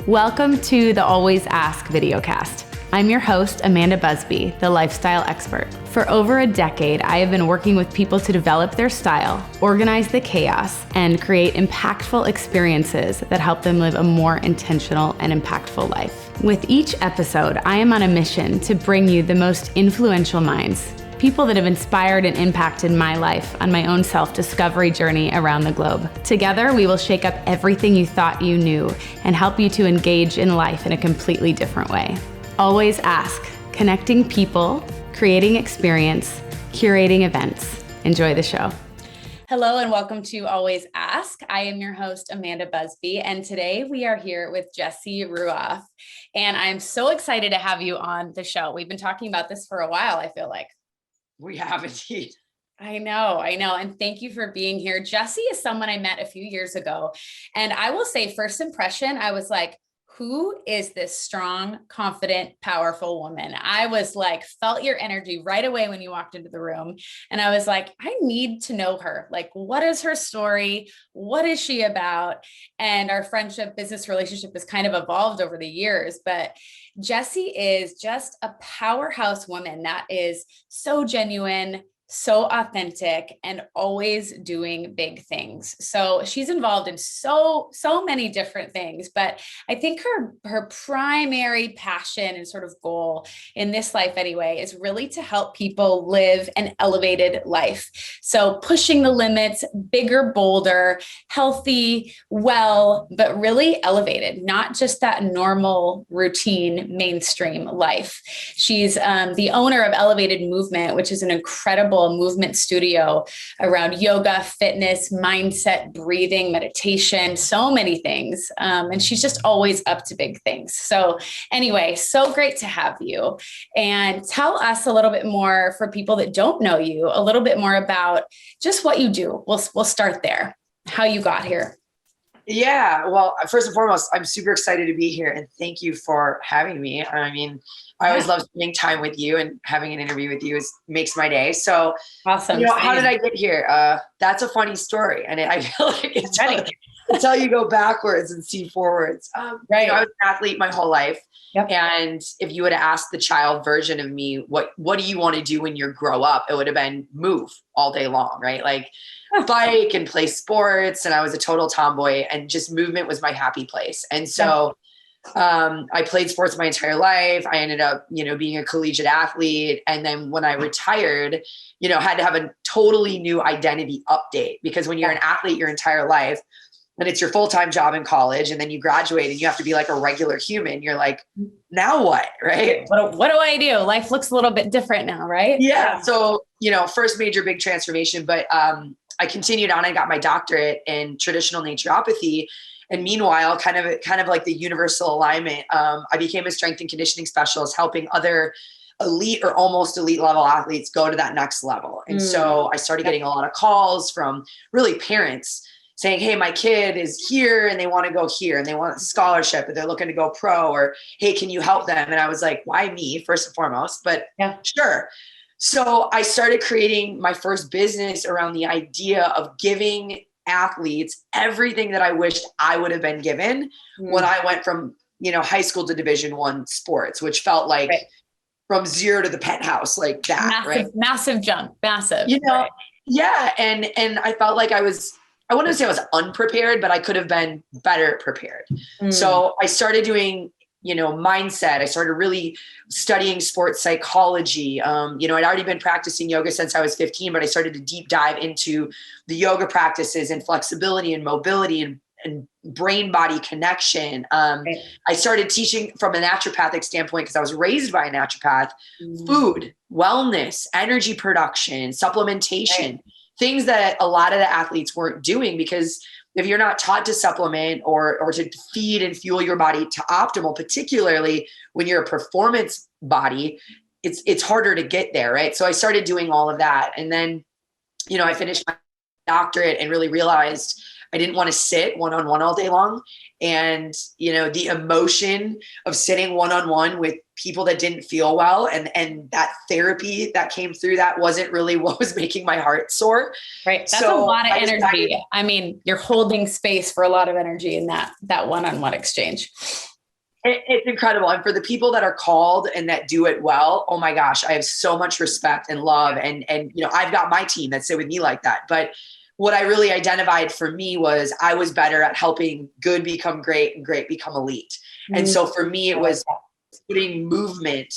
Welcome to the Always Ask VIDEOCAST. I'm your host, Amanda Busby, the lifestyle expert. For over a decade, I have been working with people to develop their style, organize the chaos, and create impactful experiences that help them live a more intentional and impactful life. With each episode, I am on a mission to bring you the most influential minds, people that have inspired and impacted my life on my own self-discovery journey around the globe. Together, we will shake up everything you thought you knew and help you to engage in life in a completely different way. Always ask, connecting people, creating experience, curating events. Enjoy the show. Hello and welcome to Always Ask. I am your host, Amanda Busby, and today we are here with Jessie Ruof. And I'm so excited to have you on the show. We've been talking about this for a while, I feel like. We have indeed. I know. And thank you for being here. Jessie is someone I met a few years ago. And I will say, first impression, I was like, who is this strong, confident, powerful woman? I was like, felt your energy right away when you walked into the room. And I was like, I need to know her. Like, what is her story? What is she about? And our friendship, business relationship has kind of evolved over the years, but Jessie is just a powerhouse woman that is so genuine, so authentic, and always doing big things. So she's involved in so many different things, but I think her primary passion and sort of goal in this life anyway, is really to help people live an elevated life. So pushing the limits, bigger, bolder, healthy, well, but really elevated, not just that normal, routine, mainstream life. She's the owner of Elvtd Movement, which is an incredible movement studio around yoga, fitness, mindset, breathing, meditation, so many things. And she's just always up to big things. So anyway, so great to have you. And tell us a little bit more, for people that don't know you, a little bit more about just what you do. We'll start there, how you got here. Yeah. Well, first and foremost, I'm super excited to be here and thank you for having me. I mean, I always love spending time with you, and having an interview with you makes my day. So awesome. How did I get here? That's a funny story. And I feel like it's until you go backwards and see forwards. Right. I was an athlete my whole life. Yep. And if you would have asked the child version of me, what do you want to do when you grow up? It would have been move all day long, right? Like bike and play sports. And I was a total tomboy, and just movement was my happy place. And so I played sports my entire life. I ended up, being a collegiate athlete. And then when I retired, had to have a totally new identity update, because when you're an athlete your entire life, and it's your full-time job in college, and then you graduate and you have to be like a regular human, you're like, now what? Right. What do I do? Life looks a little bit different now, right? Yeah. So, first major big transformation, but I continued on. I got my doctorate in traditional naturopathy. And meanwhile, kind of like the universal alignment, I became a strength and conditioning specialist, helping other elite or almost elite level athletes go to that next level. And so I started getting a lot of calls from really parents saying, hey, my kid is here and they want to go here and they want a scholarship, or they're looking to go pro, or, hey, can you help them? And I was like, why me, first and foremost, but sure. So I started creating my first business around the idea of giving athletes everything that I wished I would have been given when I went from, high school to Division I sports, which felt like from zero to the penthouse, like that, massive jump, massive, Yeah. And I felt like I wouldn't say I was unprepared, but I could have been better prepared. So I started doing, mindset. I started really studying sports psychology. I'd already been practicing yoga since I was 15, but I started to deep dive into the yoga practices and flexibility and mobility and brain body connection. I started teaching from a naturopathic standpoint, because I was raised by a naturopath, food, wellness, energy production, supplementation, things that a lot of the athletes weren't doing, because if you're not taught to supplement or to feed and fuel your body to optimal, particularly when you're a performance body, it's harder to get there, right? So I started doing all of that. And then, I finished my doctorate and really realized I didn't want to sit one-on-one all day long. And, the emotion of sitting one-on-one with people that didn't feel well, and that therapy that came through that wasn't really what was making my heart soar. Right. That's a lot of energy. I mean, you're holding space for a lot of energy in that one-on-one exchange. It's incredible. And for the people that are called and that do it well, oh my gosh, I have so much respect and love. And, I've got my team that sit with me like that. But what I really identified for me was I was better at helping good become great and great become elite. And so for me, it was putting movement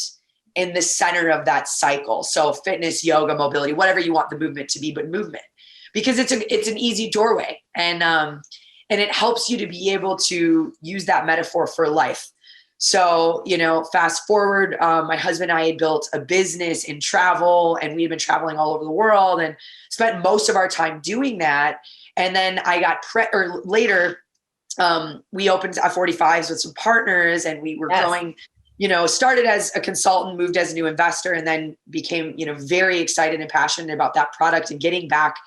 in the center of that cycle. So fitness, yoga, mobility, whatever you want the movement to be, but movement, because it's an easy doorway. And it helps you to be able to use that metaphor for life. So, fast forward, my husband and I had built a business in travel, and we've been traveling all over the world and spent most of our time doing that. And then I got later, we opened at 45s with some partners, and we were growing, started as a consultant, moved as a new investor, and then became, very excited and passionate about that product and getting back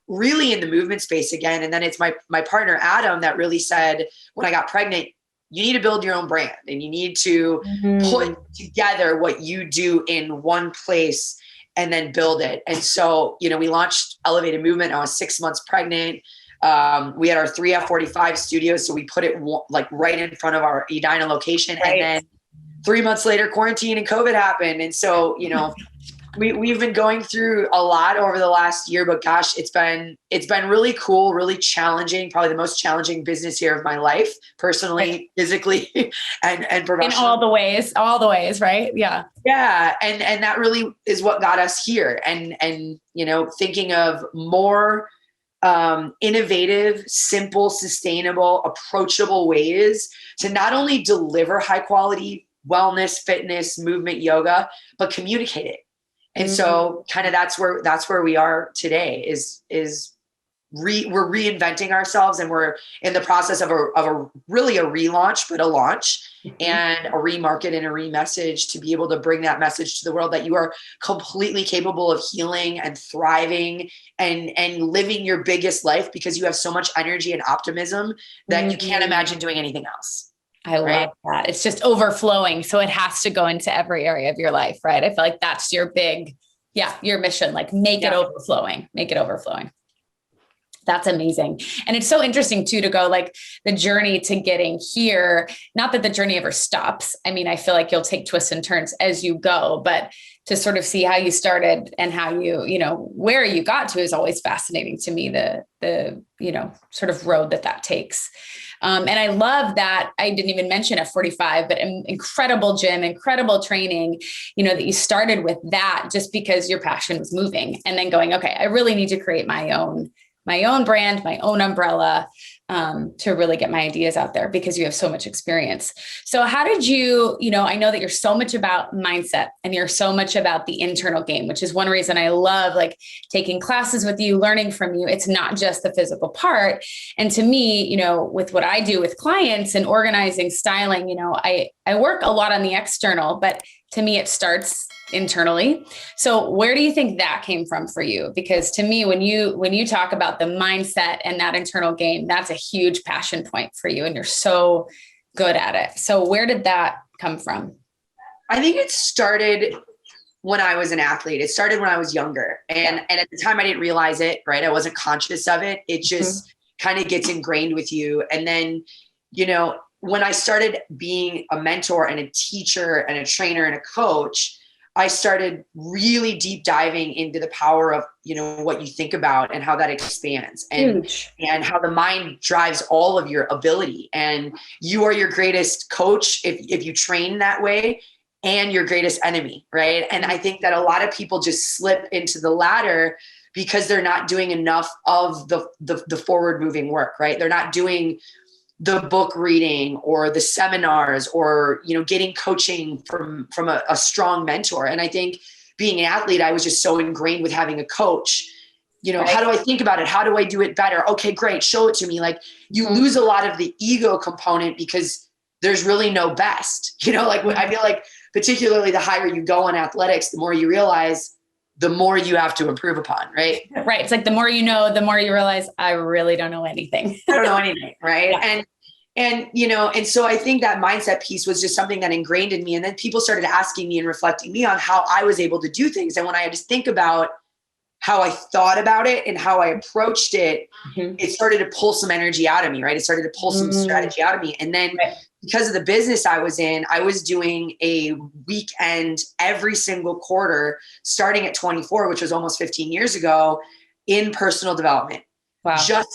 really in the movement space again. And then it's my partner, Adam, that really said, when I got pregnant, you need to build your own brand, and you need to put together what you do in one place and then build it. And so, we launched Elvtd Movement. I was 6 months pregnant. We had our 3F45 studios. So we put it right in front of our Edina location. Right. And then 3 months later, quarantine and COVID happened. And so, we've been going through a lot over the last year, but gosh, it's been really cool, really challenging, probably the most challenging business year of my life, personally, physically, and professionally. In all the ways, right? Yeah. Yeah. And that really is what got us here. And thinking of more innovative, simple, sustainable, approachable ways to not only deliver high quality wellness, fitness, movement, yoga, but communicate it. And so kind of that's where we are today we're reinventing ourselves, and we're in the process of a really a relaunch, but a launch and a remarket and a remessage to be able to bring that message to the world that you are completely capable of healing and thriving and living your biggest life, because you have so much energy and optimism that you can't imagine doing anything else. I love that. It's just overflowing. So it has to go into every area of your life, right? I feel like that's your your mission, make it overflowing. That's amazing. And it's so interesting too, to go the journey to getting here, not that the journey ever stops. I mean, I feel like you'll take twists and turns as you go, but to sort of see how you started and how you where you got to is always fascinating to me, the sort of road that takes. And I love that I didn't even mention F45, but an incredible gym, incredible training, that you started with that just because your passion was moving, and then going, okay, I really need to create my own brand, my own umbrella, to really get my ideas out there, because you have so much experience. So how did you, I know that you're so much about mindset, and you're so much about the internal game, which is one reason I love taking classes with you, learning from you. It's not just the physical part. And to me, with what I do with clients and organizing, styling, I work a lot on the external, but to me, it starts internally. So where do you think that came from for you? Because to me, when you talk about the mindset and that internal game, that's a huge passion point for you, and you're so good at it. So where did that come from? I think it started when I was an athlete. It started when I was younger. And at the time I didn't realize it, right? I wasn't conscious of it. It just kind of gets ingrained with you. And then, when I started being a mentor and a teacher and a trainer and a coach, I started really deep diving into the power of, what you think about and how that expands, and how the mind drives all of your ability. And you are your greatest coach if you train that way, and your greatest enemy, right? And I think that a lot of people just slip into the latter because they're not doing enough of the forward moving work, right? They're not doing the book reading or the seminars or, getting coaching from a strong mentor. And I think being an athlete, I was just so ingrained with having a coach. How do I think about it? How do I do it better? Okay, great. Show it to me. You lose a lot of the ego component because there's really no best, I feel like particularly the higher you go in athletics, the more you realize the more you have to improve upon, right? Right. It's the more you know, the more you realize I really don't know anything. I don't know anything. Right. Yeah. And so I think that mindset piece was just something that ingrained in me. And then people started asking me and reflecting me on how I was able to do things. And when I had to think about how I thought about it and how I approached it, it started to pull some energy out of me, right? It started to pull some strategy out of me. And then because of the business I was in, I was doing a weekend every single quarter, starting at 24, which was almost 15 years ago, in personal development. Wow. Just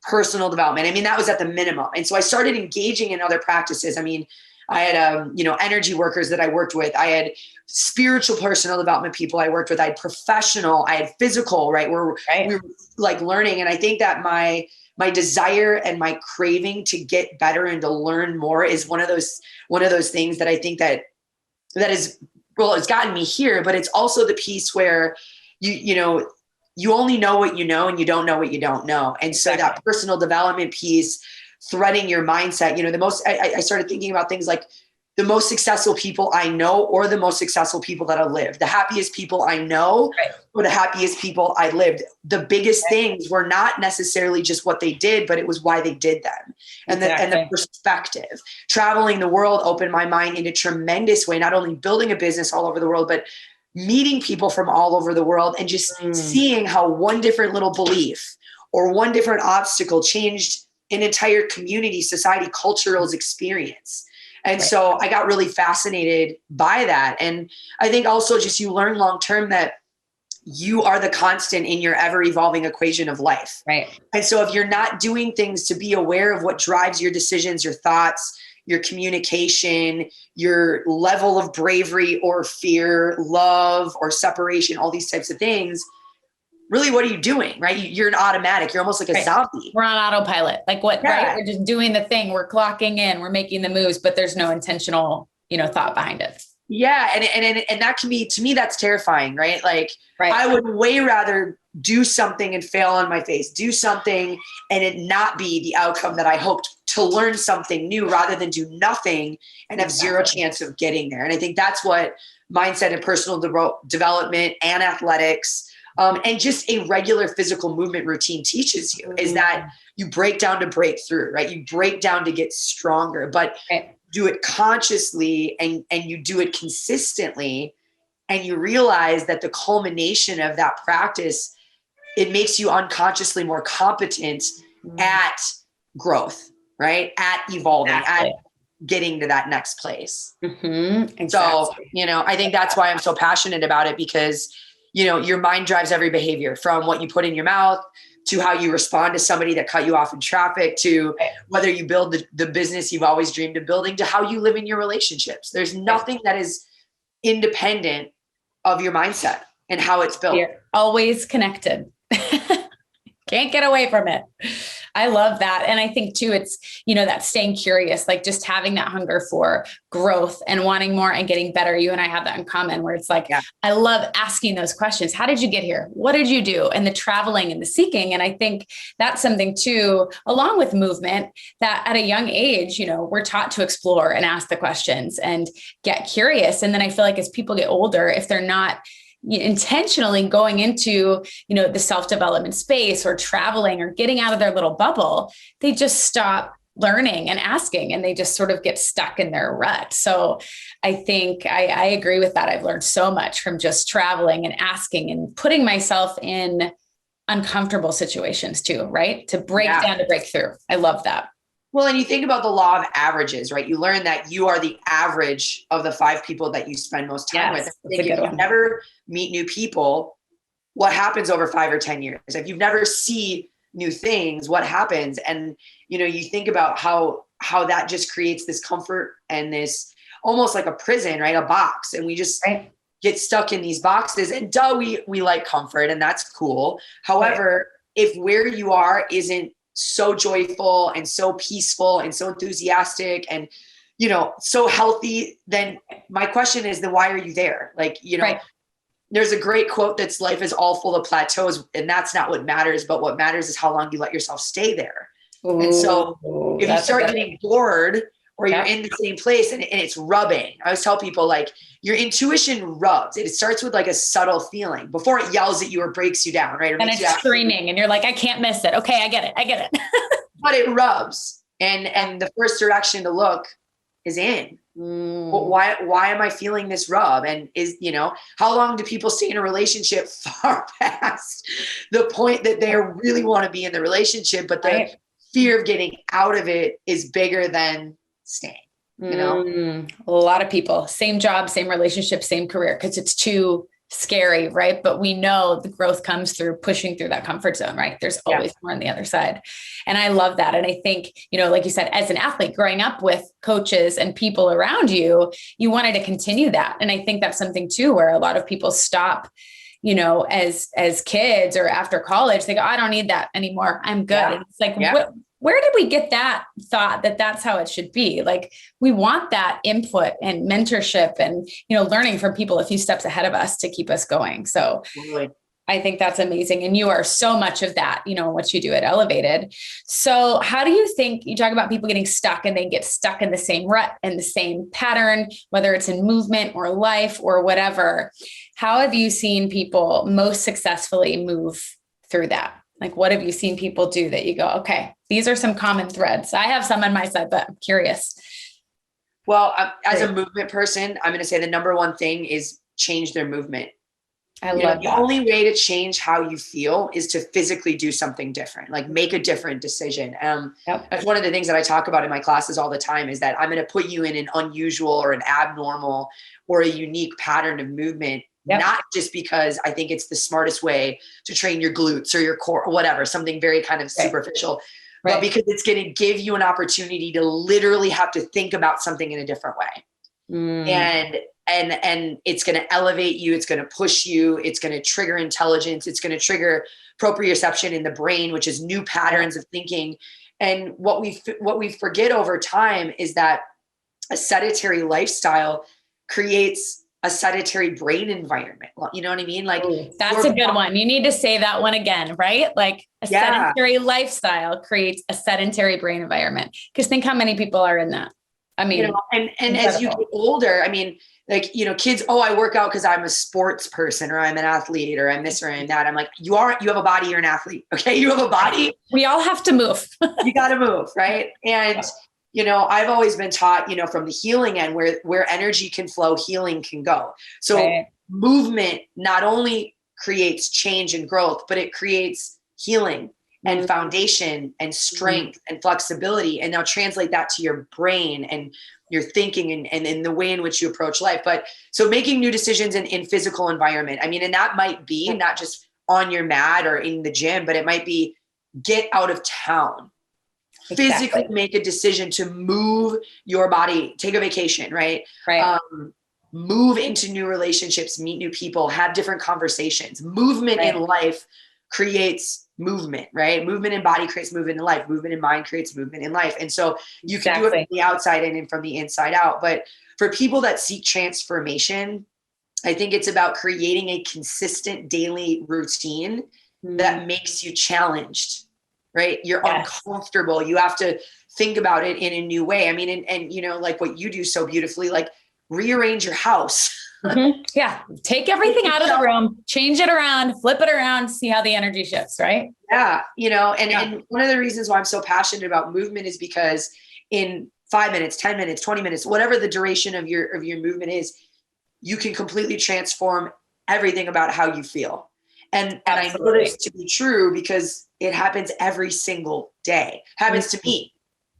personal development. I mean, that was at the minimum. And so I started engaging in other practices. I mean, I had, energy workers that I worked with. I had spiritual personal development people I worked with. I had professional, I had physical, right? Where we were like learning. And I think that my desire and my craving to get better and to learn more is one of those things that I think that is, well, it's gotten me here, but it's also the piece where you only know what you know and you don't know what you don't know. And so that personal development piece, threading your mindset, I started thinking about things like the most successful people I know, or the most successful people that have lived, the happiest people I know, or the happiest people I lived. The biggest things were not necessarily just what they did, but it was why they did them. And the perspective. Traveling the world opened my mind in a tremendous way, not only building a business all over the world, but meeting people from all over the world and just seeing how one different little belief or one different obstacle changed an entire community, society, cultural experience. And so I got really fascinated by that. And I think also just you learn long-term that you are the constant in your ever evolving equation of life. Right. And so if you're not doing things to be aware of what drives your decisions, your thoughts, your communication, your level of bravery or fear, love or separation, all these types of things, really, what are you doing? Right? You're an automatic. You're almost like a zombie. We're on autopilot. Like what, right? We're just doing the thing. We're clocking in, we're making the moves, but there's no intentional, thought behind it. Yeah. And that can be, to me, that's terrifying, right? Like I would way rather do something and fail on my face, do something and it not be the outcome that I hoped, to learn something new rather than do nothing and have zero chance of getting there. And I think that's what mindset and personal development and athletics, and just a regular physical movement routine teaches you, is that you break down to break through, right? You break down to get stronger, but do it consciously and you do it consistently. And you realize that the culmination of that practice, it makes you unconsciously more competent at growth, right? At evolving, at getting to that next place. Exactly. So, I think that's why I'm so passionate about it, because your mind drives every behavior, from what you put in your mouth to how you respond to somebody that cut you off in traffic, to whether you build the business you've always dreamed of building, to how you live in your relationships. There's nothing that is independent of your mindset and how it's built. You're always connected. Can't get away from it. I love that. And I think too, it's, that staying curious, like just having that hunger for growth and wanting more and getting better. You and I have that in common, where it's like, I love asking those questions. How did you get here? What did you do? And the traveling and the seeking. And I think that's something too, along with movement, that at a young age, we're taught to explore and ask the questions and get curious. And then I feel like as people get older, if they're not intentionally going into, the self-development space or traveling or getting out of their little bubble, they just stop learning and asking, and they just sort of get stuck in their rut. So I think I agree with that. I've learned so much from just traveling and asking and putting myself in uncomfortable situations too, right? To break down, to break through. I love that. Well, and you think about the law of averages, right? You learn that you are the average of the 5 people that you spend most time with. If you never meet new people, what happens over 5 or 10 years? If you've never see new things, what happens? And, you think about how that just creates this comfort and this almost like a prison, right? A box. And we just get stuck in these boxes, and we like comfort, and that's cool. However, if where you are isn't so joyful and so peaceful and so enthusiastic and, so healthy, then my question is, then why are you there? Like, there's a great quote that's, life is all full of plateaus, and that's not what matters, but what matters is how long you let yourself stay there. Ooh, and so if you start getting bored, or you're in the same place and it's rubbing. I always tell people, like, your intuition rubs. It starts with like a subtle feeling before it yells at you or breaks you down, right? And it's screaming and you're like, I can't miss it. Okay, I get it. But it rubs. And the first direction to look is in. Well, why am I feeling this rub? And how long do people stay in a relationship far past the point that they really want to be in the relationship, but the fear of getting out of it is bigger than staying. you know? A lot of people, same job, same relationship, same career, because it's too scary, right? But we know the growth comes through pushing through that comfort zone, right? There's always more on the other side. And I love that. And I think, like you said, as an athlete growing up with coaches and people around you, you wanted to continue that. And I think that's something too, where a lot of people stop, as kids or after college, they go, I don't need that anymore. I'm good. And it's like, where did we get that thought that that's how it should be? Like, we want that input and mentorship and, learning from people a few steps ahead of us to keep us going. So I think that's amazing. And you are so much of that, what you do at Elvtd. So how do you think, you talk about people getting stuck and they get stuck in the same rut and the same pattern, whether it's in movement or life or whatever, how have you seen people most successfully move through that? Like, what have you seen people do that you go, okay, these are some common threads? I have some on my side, but I'm curious. Well, as a movement person, I'm going to say the number one thing is change their movement. I love that. The only way to change how you feel is to physically do something different, like make a different decision. That's one of the things that I talk about in my classes all the time, is that I'm going to put you in an unusual or an abnormal or a unique pattern of movement. Not just because I think it's the smartest way to train your glutes or your core or whatever, something very kind of superficial, but because it's going to give you an opportunity to literally have to think about something in a different way. And it's going to elevate you. It's going to push you. It's going to trigger intelligence. It's going to trigger proprioception in the brain, which is new patterns of thinking. And what we forget over time is that a sedentary lifestyle creates a sedentary brain environment. You know what I mean? Like, that's a good one. You need to say that one again, right? Like, a sedentary lifestyle creates a sedentary brain environment. Because think how many people are in that. I mean, and as you get older, I mean, like, kids, I work out because I'm a sports person, or I'm an athlete, or I'm this or I'm that. I'm like, you have a body, you're an athlete. Okay. You have a body. We all have to move. You got to move. Right. And I've always been taught, from the healing end, where energy can flow, healing can go. So movement not only creates change and growth, but it creates healing and foundation and strength and flexibility. And now translate that to your brain and your thinking and in the way in which you approach life. But so making new decisions in physical environment. I mean, and that might be not just on your mat or in the gym, but it might be get out of town. Physically make a decision to move your body, take a vacation, right? Move into new relationships, meet new people, have different conversations. Movement in life creates movement, right? Movement in body creates movement in life. Movement in mind creates movement in life. And so you can do it from the outside in and from the inside out. But for people that seek transformation, I think it's about creating a consistent daily routine that makes you challenged. Right? You're uncomfortable. You have to think about it in a new way. I mean, and like what you do so beautifully, like rearrange your house. Yeah. Take everything out of the room, change it around, flip it around, see how the energy shifts. Right. Yeah. And one of the reasons why I'm so passionate about movement is because in 5 minutes, 10 minutes, 20 minutes, whatever the duration of your movement is, you can completely transform everything about how you feel. And I know this to be true because it happens every single day. Happens to me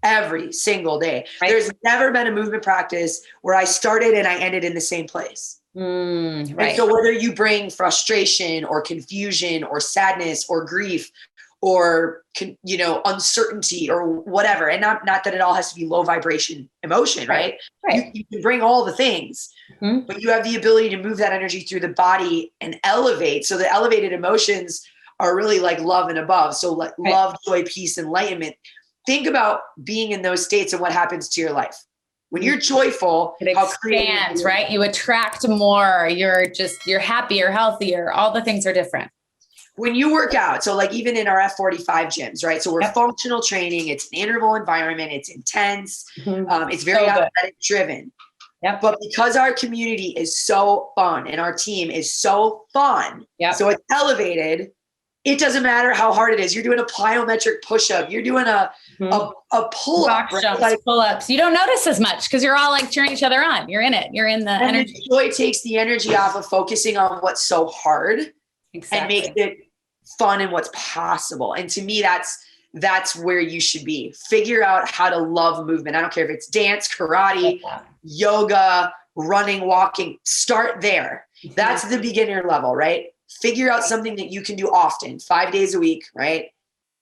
every single day. There's never been a movement practice where I started and I ended in the same place. And so whether you bring frustration or confusion or sadness or grief or, uncertainty or whatever, and not that it all has to be low vibration emotion, right? You can bring all the things, but you have the ability to move that energy through the body and elevate. So the elevated emotions are really like love and above. So like love, joy, peace, enlightenment. Think about being in those states and what happens to your life. When you're joyful, it expands, right? You attract more, you're happier, healthier, all the things are different. When you work out, so like even in our F45 gyms, right? So we're functional training, it's an interval environment, it's intense, it's very athletic driven. But because our community is so fun and our team is so fun, so it's elevated, it doesn't matter how hard it is. You're doing a plyometric push-up, you're doing a pull-up, right? Pull-ups. You don't notice as much because you're all like cheering each other on. You're in it. You're in the energy. The joy takes the energy off of focusing on what's so hard and makes it fun and what's possible. And to me, that's that's where you should be. Figure out how to love movement. I don't care if it's dance, karate, yoga, running, walking, start there. That's the beginner level, right? Figure out something that you can do often, 5 days a week, right?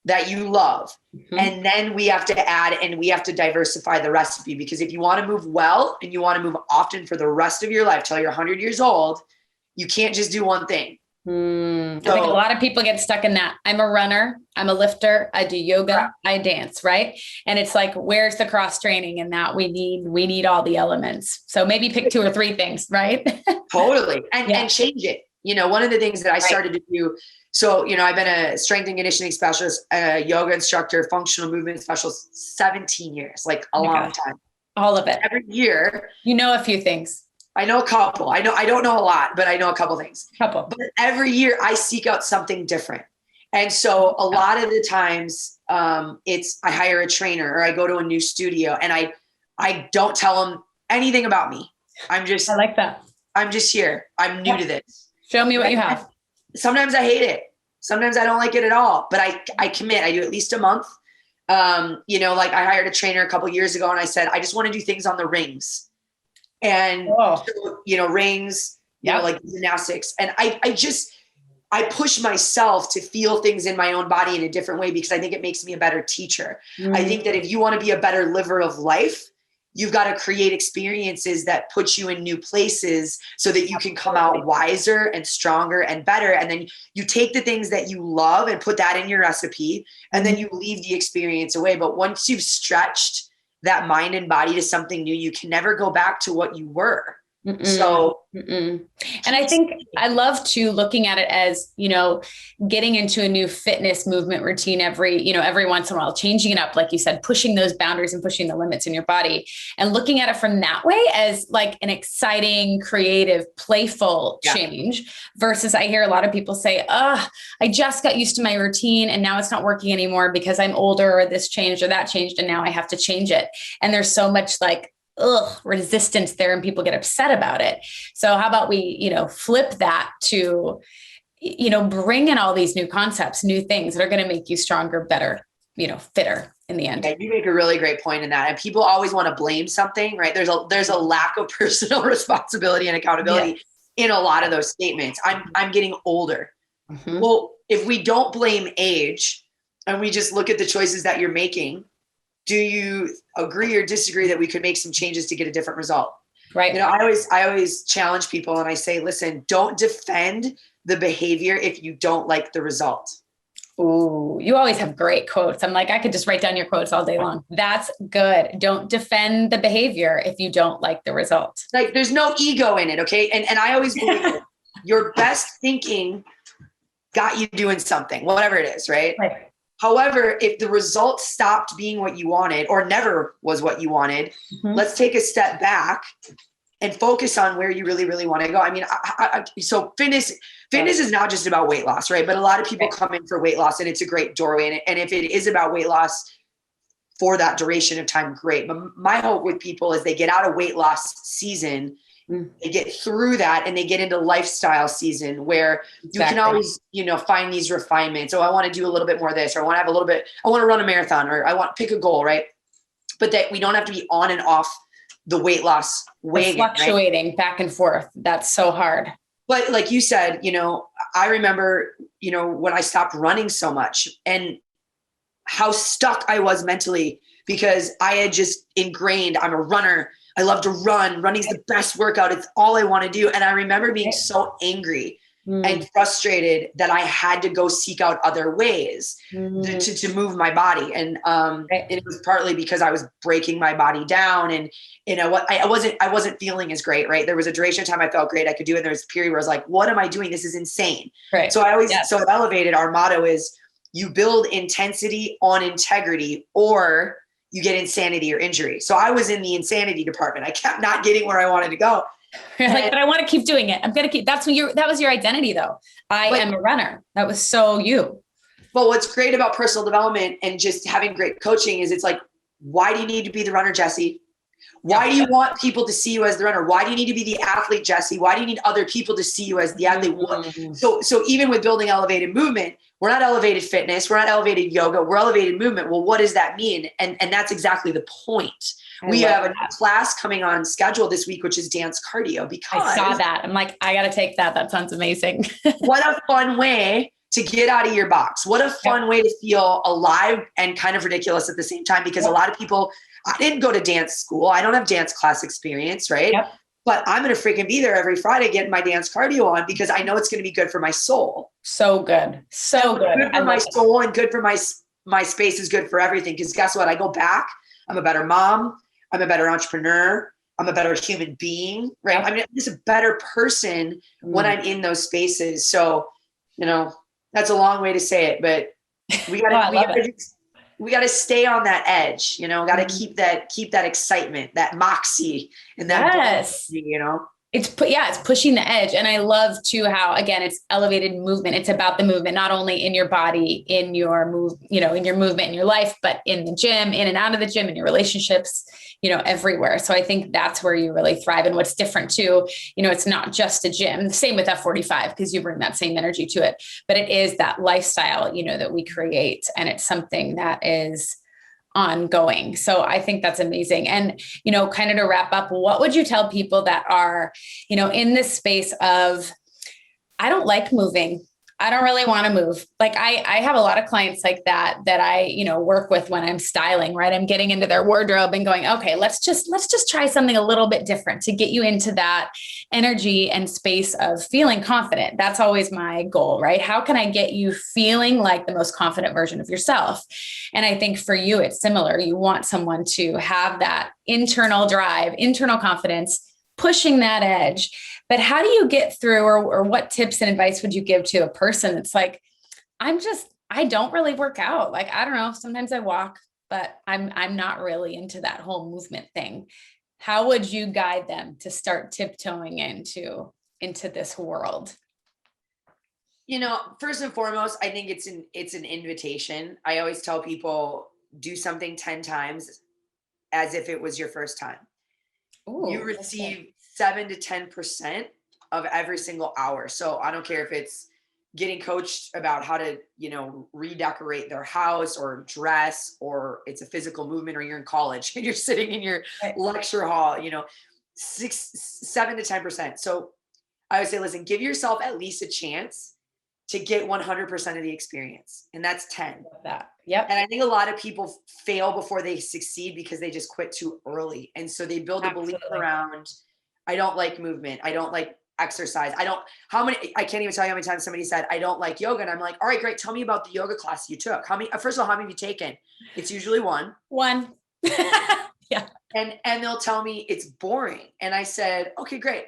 That you love. And then we have to add and we have to diversify the recipe, because if you want to move well and you want to move often for the rest of your life till you're 100 years old, you can't just do one thing. I think a lot of people get stuck in that. I'm a runner, I'm a lifter, I do yoga, I dance, right? And it's like, where's the cross training in that? We need all the elements. So maybe pick 2 or 3 things, right? Totally. And change it. You know, one of the things that I started to do, so, you know, I've been a strength and conditioning specialist, a yoga instructor, functional movement specialist, 17 years, like a long time. All of it. Every year. You know a few things. I know a couple. I don't know a lot, but I know a couple things. But every year I seek out something different. And so a lot of the times it's, I hire a trainer or I go to a new studio and I don't tell them anything about me. I like that. I'm just here. I'm new to this. Show me what you have. Sometimes I hate it. Sometimes I don't like it at all, but I commit. I do at least a month. You know, like I hired a trainer a couple of years ago and I said, I just want to do things on the rings. And, so, you know, rings, you know, like gymnastics. And I push myself to feel things in my own body in a different way, because I think it makes me a better teacher. I think that if you want to be a better liver of life, you've got to create experiences that put you in new places so that you can come out wiser and stronger and better. And then you take the things that you love and put that in your recipe, and then you leave the experience away. But once you've stretched that mind and body to something new, you can never go back to what you were. So, and I think I love to looking at it as, you know, getting into a new fitness movement routine every once in a while, changing it up, like you said, pushing those boundaries and pushing the limits in your body, and looking at it from that way as like an exciting, creative, playful change, versus I hear a lot of people say, I just got used to my routine and now it's not working anymore because I'm older, or this changed or that changed, and now I have to change it. And there's so much like resistance there and people get upset about it. So how about we, you know, flip that to, you know, bring in all these new concepts, new things that are going to make you stronger, better, you know, fitter in the end. Yeah, you make a really great point in that. And people always want to blame something, right? There's a lack of personal responsibility and accountability in a lot of those statements. I'm getting older. Well, if we don't blame age and we just look at the choices that you're making, do you agree or disagree that we could make some changes to get a different result? Right. You know, I always challenge people and I say, listen, don't defend the behavior if you don't like the result. Ooh, you always have great quotes. I'm like, I could just write down your quotes all day long. That's good. Don't defend the behavior if you don't like the result. Like there's no ego in it. Okay. And I always believe your best thinking got you doing something, whatever it is. Right. However, if the result stopped being what you wanted or never was what you wanted, let's take a step back and focus on where you really, really want to go. I mean, so fitness is not just about weight loss, right? But a lot of people come in for weight loss and it's a great doorway. And if it is about weight loss for that duration of time, great. But my hope with people is they get out of weight loss season, they get through that and they get into lifestyle season where you can always, you know, find these refinements. Oh, I want to do a little bit more of this, or I want to have a little bit, I want to run a marathon, or I want to pick a goal, right? But that we don't have to be on and off the weight loss wagon, fluctuating back and forth. That's so hard. But like you said, you know, I remember, you know, when I stopped running so much and how stuck I was mentally, because I had just ingrained, I'm a runner. I love to run. Running's the best workout. It's all I want to do. And I remember being so angry and frustrated that I had to go seek out other ways to move my body. And it was partly because I was breaking my body down, and you know what, I wasn't feeling as great, right? There was a duration of time I felt great, I could do it. And there was a period where I was like, what am I doing? This is insane. Right. So I always, so at Elvtd, our motto is you build intensity on integrity, or you get insanity or injury. So I was in the insanity department. I kept not getting where I wanted to go. You're like, but I want to keep doing it. I'm going to keep, that was your identity though. I am a runner. That was so you. But what's great about personal development and just having great coaching is it's like, why do you need to be the runner, Jessie? Why do you want people to see you as the runner? Why do you need to be the athlete, Jessie? Why do you need other people to see you as the athlete? So even with building elevated movement, we're not elevated fitness, we're not elevated yoga, we're elevated movement. Well, what does that mean? And that's exactly the point. We have a new class coming on schedule this week, which is dance cardio, because I saw that. I'm like, I got to take that. That sounds amazing. What a fun way to get out of your box. What a fun way to feel alive and kind of ridiculous at the same time, because a lot of people, I didn't go to dance school. I don't have dance class experience, right? Yep. But I'm going to freaking be there every Friday getting my dance cardio on, because I know it's going to be good for my soul. So good. So good. Good for my soul and good for my space is good for everything. Because guess what? I go back, I'm a better mom. I'm a better entrepreneur. I'm a better human being, right? Yep. I mean, I'm just a better person when I'm in those spaces. So, you know, that's a long way to say it, but we got to stay on that edge, you know, got to keep that excitement, that moxie, and that, buoyancy, you know. It's pushing the edge. And I love too, how, again, it's elevated movement. It's about the movement, not only in your body, in your in your movement, in your life, but in the gym, in and out of the gym, in your relationships, everywhere. So I think that's where you really thrive. And what's different too, it's not just a gym. The same with F45, because you bring that same energy to it, but it is that lifestyle, that we create. And it's something that is ongoing. So I think that's amazing. And, kind of to wrap up, what would you tell people that are, in this space of, I don't like moving. I don't really want to move. Like I have a lot of clients like that I, work with when I'm styling, right? I'm getting into their wardrobe and going, okay, let's just try something a little bit different to get you into that energy and space of feeling confident. That's always my goal, right? How can I get you feeling like the most confident version of yourself? And I think for you, it's similar. You want someone to have that internal drive, internal confidence, pushing that edge. But how do you get through, or what tips and advice would you give to a person that's like, I don't really work out. Like, I don't know, sometimes I walk, but I'm not really into that whole movement thing. How would you guide them to start tiptoeing into this world? First and foremost, I think it's an invitation. I always tell people, do something 10 times as if it was your first time. Ooh, you receive 7 to 10% of every single hour. So I don't care if it's getting coached about how to, redecorate their house or dress, or it's a physical movement, or you're in college and you're sitting in your lecture hall, 7 to 10%. So I would say, listen, give yourself at least a chance to get 100% of the experience. And that's 10. Yep. And I think a lot of people fail before they succeed because they just quit too early. And so they build a belief around, I don't like movement. I don't like exercise. I can't even tell you how many times somebody said, I don't like yoga. And I'm like, all right, great. Tell me about the yoga class you took. First of all, how many have you taken? It's usually one. Yeah. And they'll tell me it's boring. And I said, okay, great.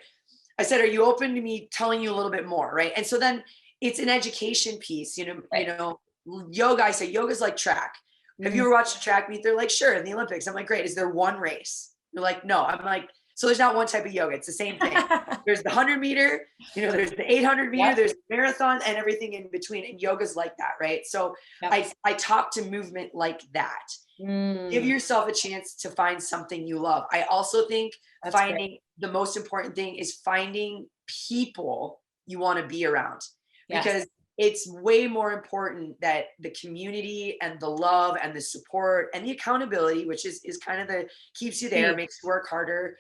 I said, are you open to me telling you a little bit more? Right. And so then it's an education piece, yoga. I say yoga's like track. Have you ever watched a track meet? They're like, sure. In the Olympics. I'm like, great. Is there one race? They're like, no. I'm like, so there's not one type of yoga. It's the same thing. There's the 100 meter, there's the 800 meter, there's the marathon, and everything in between. And yoga's like that, right? So I talk to movement like that. Give yourself a chance to find something you love. I also think the most important thing is finding people you want to be around, because it's way more important that the community and the love and the support and the accountability, which is kind of keeps you there, makes you work harder.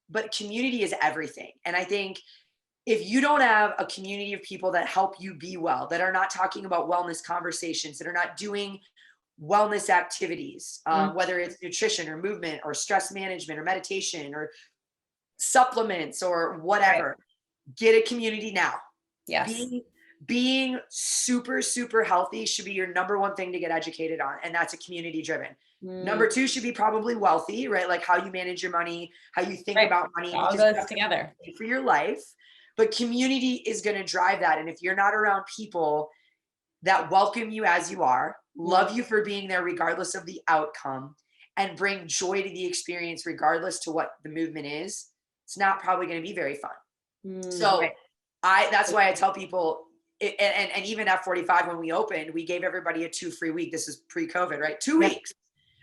But community is everything. And I think if you don't have a community of people that help you be well, that are not talking about wellness conversations, that are not doing wellness activities, whether it's nutrition or movement or stress management or meditation or supplements or whatever, get a community now. Yes. Being super, super healthy should be your number one thing to get educated on. And that's a community driven. Number two should be probably wealthy, right? Like how you manage your money, how you think about money. It all goes together for your life. But community is going to drive that. And if you're not around people that welcome you as you are, love you for being there regardless of the outcome, and bring joy to the experience regardless to what the movement is, it's not probably going to be very fun. So that's why I tell people, and even at 45, when we opened, we gave everybody a 2 free week. This is pre-COVID, right? 2 weeks.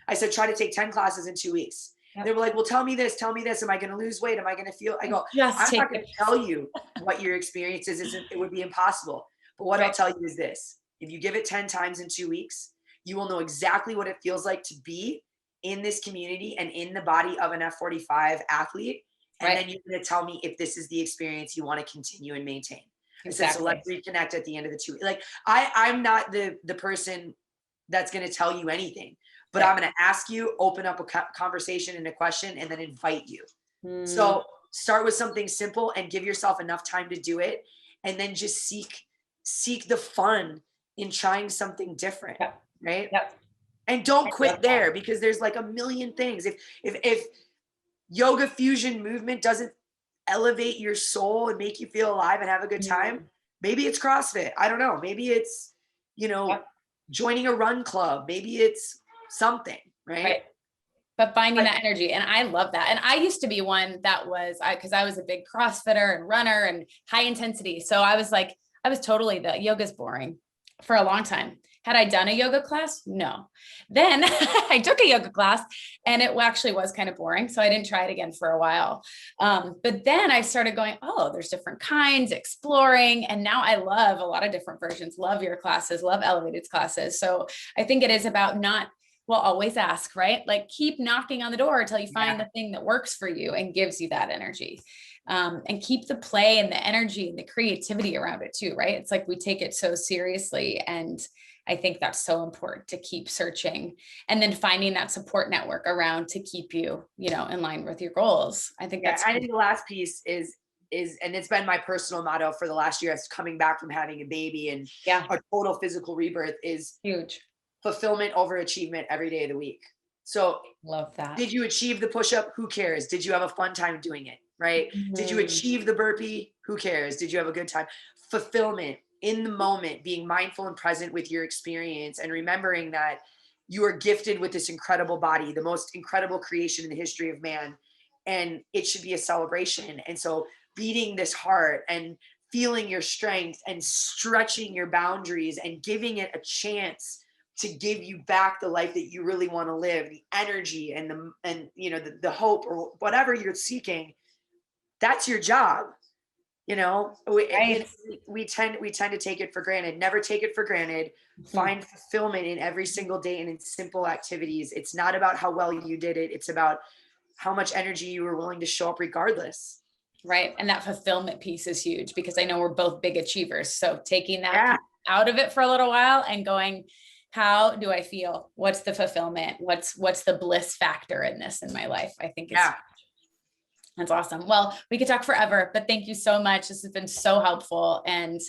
I said, try to take 10 classes in 2 weeks. They were like, well, tell me this. Am I going to lose weight? Am I going to feel, I go, Just I'm not going to tell you what your experience is. It would be impossible. But what I'll tell you is this: if you give it 10 times in 2 weeks, you will know exactly what it feels like to be in this community and in the body of an F45 athlete. And then you're going to tell me if this is the experience you want to continue and maintain. Exactly. I said, so let's reconnect at the end of the 2 weeks. Like I'm not the person that's going to tell you anything, but I'm going to ask you, open up a conversation and a question, and then invite you. So start with something simple and give yourself enough time to do it. And then just seek the fun in trying something different. Right. And don't quit there, because there's like a million things. If yoga fusion movement doesn't elevate your soul and make you feel alive and have a good time, maybe it's CrossFit. I don't know. Maybe it's, joining a run club. Maybe it's something, right? But finding that energy. And I love that. And I used to be one that was, because I was a big CrossFitter and runner and high intensity. So I was totally the yoga's boring for a long time. Had I done a yoga class? No. Then I took a yoga class and it actually was kind of boring. So I didn't try it again for a while. But then I started going, oh, there's different kinds, exploring. And now I love a lot of different versions, love your classes, love Elvtd's classes. So I think it is about always ask, right? Like keep knocking on the door until you find the thing that works for you and gives you that energy. And keep the play and the energy and the creativity around it too, right? It's like we take it so seriously, and I think that's so important to keep searching and then finding that support network around to keep you, in line with your goals. I think that's I think the last piece is, and it's been my personal motto for the last year, as coming back from having a baby and a total physical rebirth, is huge. Fulfillment over achievement every day of the week. So love that. Did you achieve the push-up? Who cares? Did you have a fun time doing it? Right? Did you achieve the burpee? Who cares? Did you have a good time? Fulfillment in the moment, being mindful and present with your experience, and remembering that you are gifted with this incredible body, the most incredible creation in the history of man, and it should be a celebration. And so beating this heart and feeling your strength and stretching your boundaries and giving it a chance to give you back the life that you really want to live, the energy and the hope or whatever you're seeking, that's your job. We tend to take it for granted. Never take it for granted. Find fulfillment in every single day and in simple activities. It's not about how well you did it. It's about how much energy you were willing to show up regardless. Right. And that fulfillment piece is huge, because I know we're both big achievers. So taking that out of it for a little while and going, how do I feel? What's the fulfillment? What's the bliss factor in this in my life? I think that's awesome. Well, we could talk forever, but thank you so much. This has been so helpful, and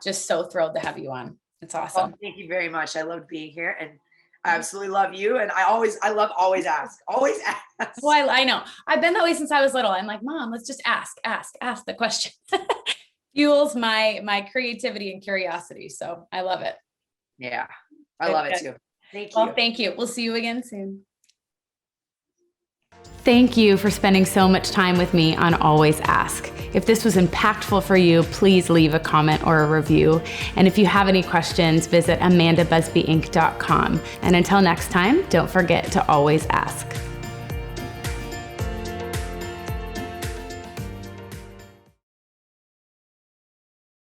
just so thrilled to have you on. It's awesome. Well, thank you very much. I loved being here, and I absolutely love you. And I love always ask. Well, I know I've been that way since I was little. I'm like, Mom, let's just ask the question. Fuels my creativity and curiosity. So I love it. Yeah, I love it too. Thank you. Well, thank you. We'll see you again soon. Thank you for spending so much time with me on Always Ask. If this was impactful for you, please leave a comment or a review. And if you have any questions, visit amandabusbyinc.com. And until next time, don't forget to always ask.